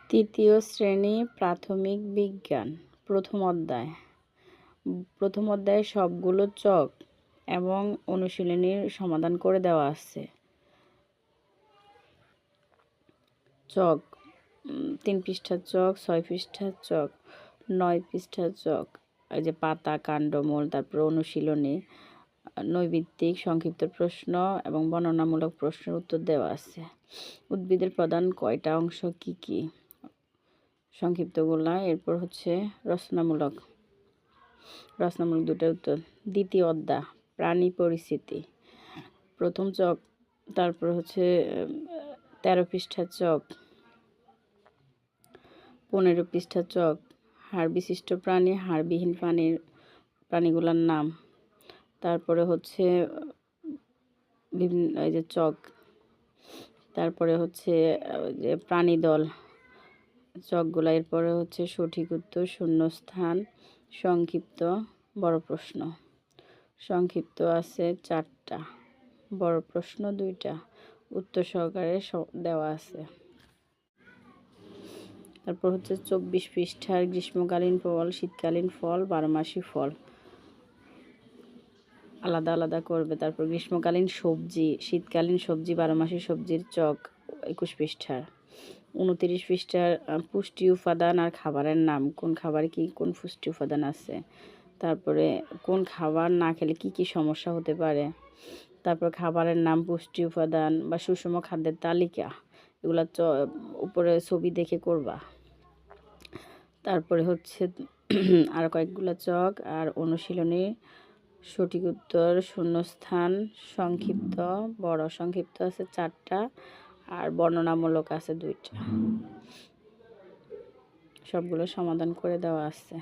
তৃতীয় শ্রেণী প্রাথমিক বিজ্ঞান প্রথম অধ্যায়ে সবগুলো চক এবং অনুশীলনীর সমাধান করে দেওয়া আছে। চক 3 পৃষ্ঠার চক, 6 পৃষ্ঠার চক, 9 পৃষ্ঠার চক, এই যে পাতা, কাণ্ড, মূল, তারপর অনুশীলনী, নৈর্ব্যক্তিক সংক্ষিপ্ত প্রশ্ন এবং বর্ণনামূলক প্রশ্নের উত্তর দেওয়া আছে। উদ্ভিদের প্রধান কয়টা অংশ কি কি? সংক্ষিপ্তগুলা। এরপর হচ্ছে রচনামূলক দুটোর উত্তর। দ্বিতীয় অধ্যায় প্রাণী পরিচিতি, প্রথম চক, তারপর হচ্ছে 13 পৃষ্ঠার চক, 15 পৃষ্ঠার চক, হাড় বিশিষ্ট প্রাণী, হাড়বিহীন প্রাণীগুলোর নাম, তারপরে হচ্ছে বিভিন্ন এই যে চক, তারপরে হচ্ছে যে প্রাণীদল চকগুলা। এরপরে হচ্ছে সঠিক উত্তর, শূন্যস্থান, সংক্ষিপ্ত, বড় প্রশ্ন। সংক্ষিপ্ত আছে 4টা, বড় প্রশ্ন 2টা, উত্তর সহকারে দেওয়া আছে। তারপর হচ্ছে 24 পৃষ্ঠার গ্রীষ্মকালীন ফল, শীতকালীন ফল, 12 মাসি ফল আলাদা আলাদা করবে। তারপর গ্রীষ্মকালীন সবজি, শীতকালীন সবজি, 12 মাসি সবজির চক 21 পৃষ্ঠার। 29 পৃষ্ঠার পুষ্টি উপাদান আর খাবারের নাম, কোন খাবারে কি কোন পুষ্টি উপাদান আছে, তারপরে কোন খাবার না খেলে কি কি সমস্যা হতে পারে, তারপর খাবারের নাম, পুষ্টি উপাদান বা সুষম খাদ্যের তালিকা, এগুলো উপরে ছবি দেখে করবা। তারপরে হচ্ছে আর কয়েকগুলো চক আর অনুশীলনী, সঠিক উত্তর, শূন্যস্থান, সংক্ষিপ্ত, বড়। সংক্ষিপ্ত আছে 4টা আর বর্ণনামূলক আছে 2টা। সবগুলো সমাধান করে দেওয়া আছে।